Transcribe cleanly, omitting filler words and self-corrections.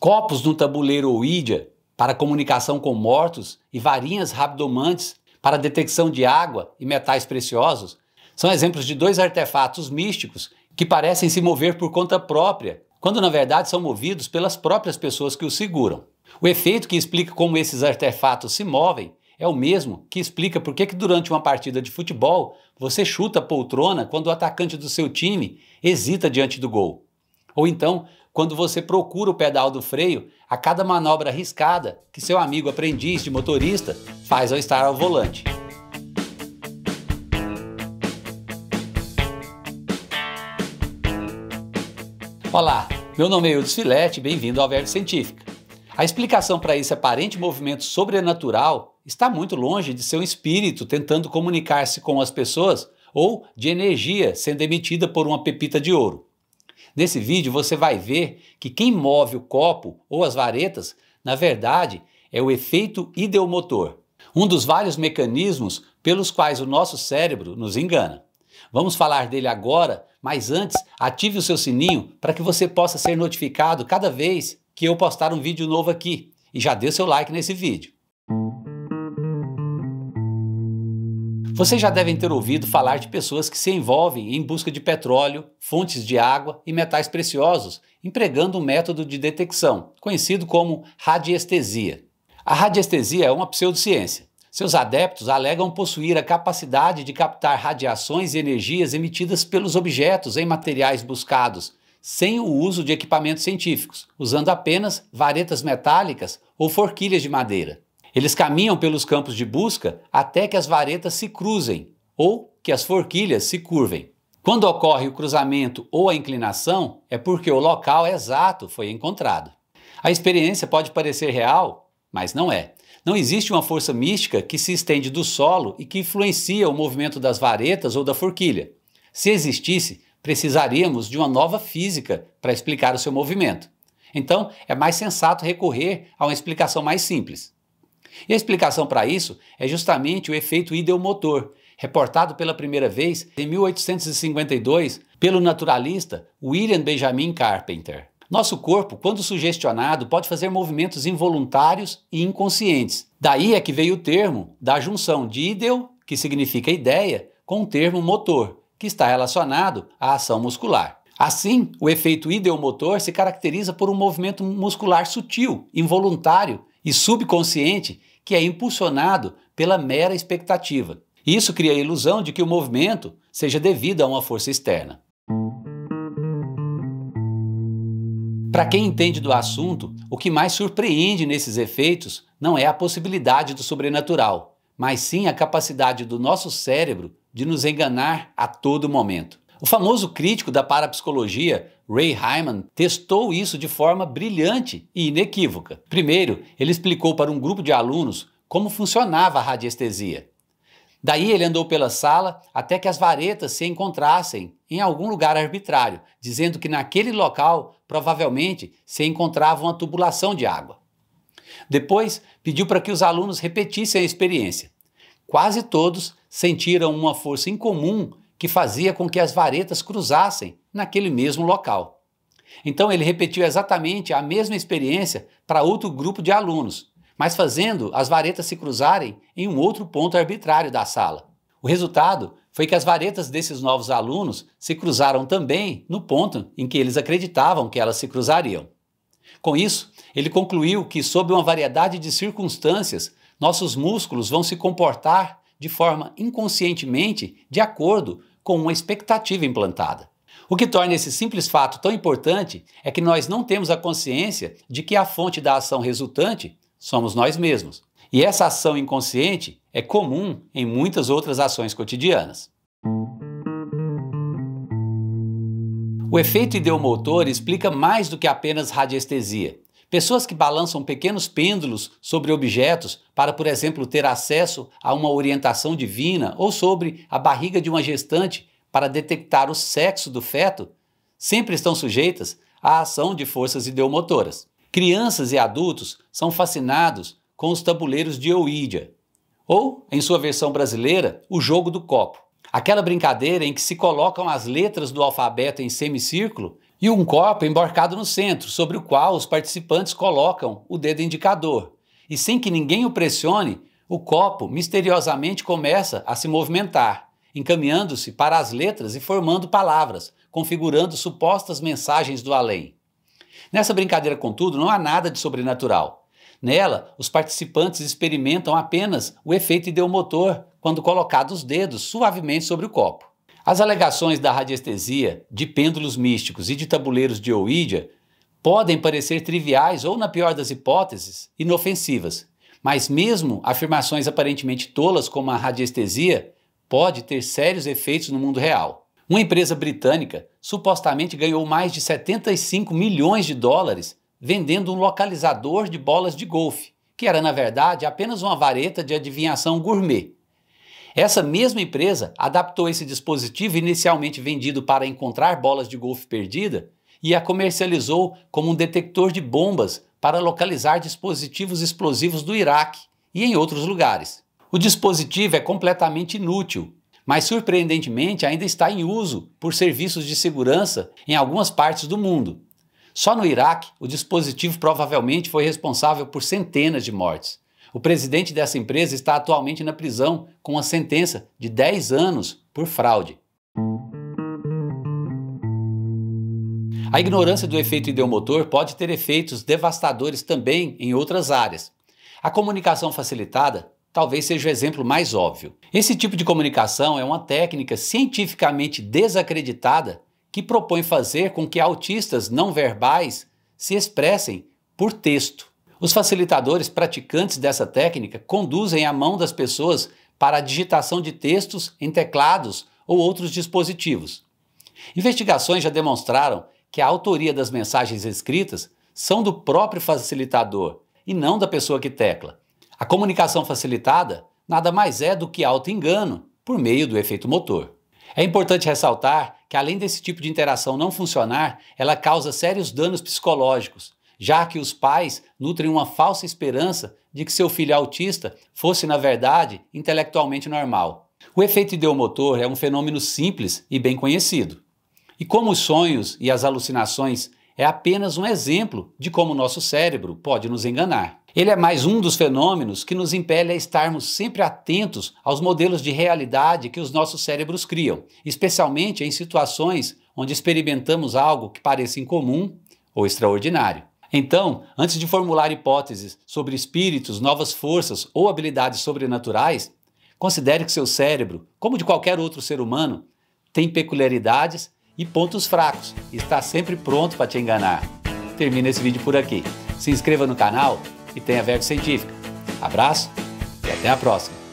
Copos no tabuleiro Ouija para comunicação com mortos e varinhas rabdomantes para detecção de água e metais preciosos são exemplos de dois artefatos místicos que parecem se mover por conta própria, quando na verdade são movidos pelas próprias pessoas que os seguram. O efeito que explica como esses artefatos se movem é o mesmo que explica por que durante uma partida de futebol você chuta a poltrona quando o atacante do seu time hesita diante do gol. Ou então, quando você procura o pedal do freio a cada manobra arriscada que seu amigo aprendiz de motorista faz ao estar ao volante. Olá, meu nome é Eudes Filete e bem-vindo ao Verve Científica. A explicação para esse aparente movimento sobrenatural está muito longe de ser um espírito tentando comunicar-se com as pessoas ou de energia sendo emitida por uma pepita de ouro. Nesse vídeo você vai ver que quem move o copo ou as varetas, na verdade, é o efeito ideomotor, um dos vários mecanismos pelos quais o nosso cérebro nos engana. Vamos falar dele agora, mas antes ative o seu sininho para que você possa ser notificado cada vez que eu postar um vídeo novo aqui e já dê seu like nesse vídeo. Vocês já devem ter ouvido falar de pessoas que se envolvem em busca de petróleo, fontes de água e metais preciosos, empregando um método de detecção, conhecido como radiestesia. A radiestesia é uma pseudociência. Seus adeptos alegam possuir a capacidade de captar radiações e energias emitidas pelos objetos em materiais buscados, sem o uso de equipamentos científicos, usando apenas varetas metálicas ou forquilhas de madeira. Eles caminham pelos campos de busca até que as varetas se cruzem ou que as forquilhas se curvem. Quando ocorre o cruzamento ou a inclinação, é porque o local exato foi encontrado. A experiência pode parecer real, mas não é. Não existe uma força mística que se estende do solo e que influencia o movimento das varetas ou da forquilha. Se existisse, precisaríamos de uma nova física para explicar o seu movimento. Então, é mais sensato recorrer a uma explicação mais simples. E a explicação para isso é justamente o efeito ideomotor, reportado pela primeira vez em 1852 pelo naturalista William Benjamin Carpenter. Nosso corpo, quando sugestionado, pode fazer movimentos involuntários e inconscientes. Daí é que veio o termo da junção de ideo, que significa ideia, com o termo motor, que está relacionado à ação muscular. Assim, o efeito ideomotor se caracteriza por um movimento muscular sutil, involuntário e subconsciente que é impulsionado pela mera expectativa. Isso cria a ilusão de que o movimento seja devido a uma força externa. Para quem entende do assunto, o que mais surpreende nesses efeitos não é a possibilidade do sobrenatural, mas sim a capacidade do nosso cérebro de nos enganar a todo momento. O famoso crítico da parapsicologia, Ray Hyman, testou isso de forma brilhante e inequívoca. Primeiro, ele explicou para um grupo de alunos como funcionava a radiestesia. Daí ele andou pela sala até que as varetas se encontrassem em algum lugar arbitrário, dizendo que naquele local provavelmente se encontrava uma tubulação de água. Depois, pediu para que os alunos repetissem a experiência. Quase todos sentiram uma força incomum que fazia com que as varetas cruzassem naquele mesmo local. Então ele repetiu exatamente a mesma experiência para outro grupo de alunos, mas fazendo as varetas se cruzarem em um outro ponto arbitrário da sala. O resultado foi que as varetas desses novos alunos se cruzaram também no ponto em que eles acreditavam que elas se cruzariam. Com isso, ele concluiu que, sob uma variedade de circunstâncias, nossos músculos vão se comportar de forma inconscientemente de acordo com uma expectativa implantada. O que torna esse simples fato tão importante é que nós não temos a consciência de que a fonte da ação resultante somos nós mesmos. E essa ação inconsciente é comum em muitas outras ações cotidianas. O efeito ideomotor explica mais do que apenas radiestesia. Pessoas que balançam pequenos pêndulos sobre objetos para, por exemplo, ter acesso a uma orientação divina ou sobre a barriga de uma gestante para detectar o sexo do feto, sempre estão sujeitas à ação de forças ideomotoras. Crianças e adultos são fascinados com os tabuleiros de Ouija, ou, em sua versão brasileira, o jogo do copo. Aquela brincadeira em que se colocam as letras do alfabeto em semicírculo e um copo emborcado no centro, sobre o qual os participantes colocam o dedo indicador. E sem que ninguém o pressione, o copo misteriosamente começa a se movimentar, encaminhando-se para as letras e formando palavras, configurando supostas mensagens do além. Nessa brincadeira, contudo, não há nada de sobrenatural. Nela, os participantes experimentam apenas o efeito ideomotor quando colocados os dedos suavemente sobre o copo. As alegações da radiestesia, de pêndulos místicos e de tabuleiros de Ouija podem parecer triviais ou, na pior das hipóteses, inofensivas, mas mesmo afirmações aparentemente tolas como a radiestesia pode ter sérios efeitos no mundo real. Uma empresa britânica supostamente ganhou mais de 75 milhões de dólares vendendo um localizador de bolas de golfe, que era na verdade apenas uma vareta de adivinhação gourmet. Essa mesma empresa adaptou esse dispositivo inicialmente vendido para encontrar bolas de golfe perdida e a comercializou como um detector de bombas para localizar dispositivos explosivos do Iraque e em outros lugares. O dispositivo é completamente inútil, mas surpreendentemente ainda está em uso por serviços de segurança em algumas partes do mundo. Só no Iraque, o dispositivo provavelmente foi responsável por centenas de mortes. O presidente dessa empresa está atualmente na prisão com uma sentença de 10 anos por fraude. A ignorância do efeito ideomotor pode ter efeitos devastadores também em outras áreas. A comunicação facilitada talvez seja o exemplo mais óbvio. Esse tipo de comunicação é uma técnica cientificamente desacreditada que propõe fazer com que autistas não verbais se expressem por texto. Os facilitadores praticantes dessa técnica conduzem a mão das pessoas para a digitação de textos em teclados ou outros dispositivos. Investigações já demonstraram que a autoria das mensagens escritas são do próprio facilitador e não da pessoa que tecla. A comunicação facilitada nada mais é do que auto-engano por meio do efeito motor. É importante ressaltar que, além desse tipo de interação não funcionar, ela causa sérios danos psicológicos, já que os pais nutrem uma falsa esperança de que seu filho autista fosse, na verdade, intelectualmente normal. O efeito ideomotor é um fenômeno simples e bem conhecido. E como os sonhos e as alucinações é apenas um exemplo de como o nosso cérebro pode nos enganar. Ele é mais um dos fenômenos que nos impele a estarmos sempre atentos aos modelos de realidade que os nossos cérebros criam, especialmente em situações onde experimentamos algo que pareça incomum ou extraordinário. Então, antes de formular hipóteses sobre espíritos, novas forças ou habilidades sobrenaturais, considere que seu cérebro, como de qualquer outro ser humano, tem peculiaridades e pontos fracos e está sempre pronto para te enganar. Termina esse vídeo por aqui. Se inscreva no canal e tenha Verve Científica. Abraço e até a próxima!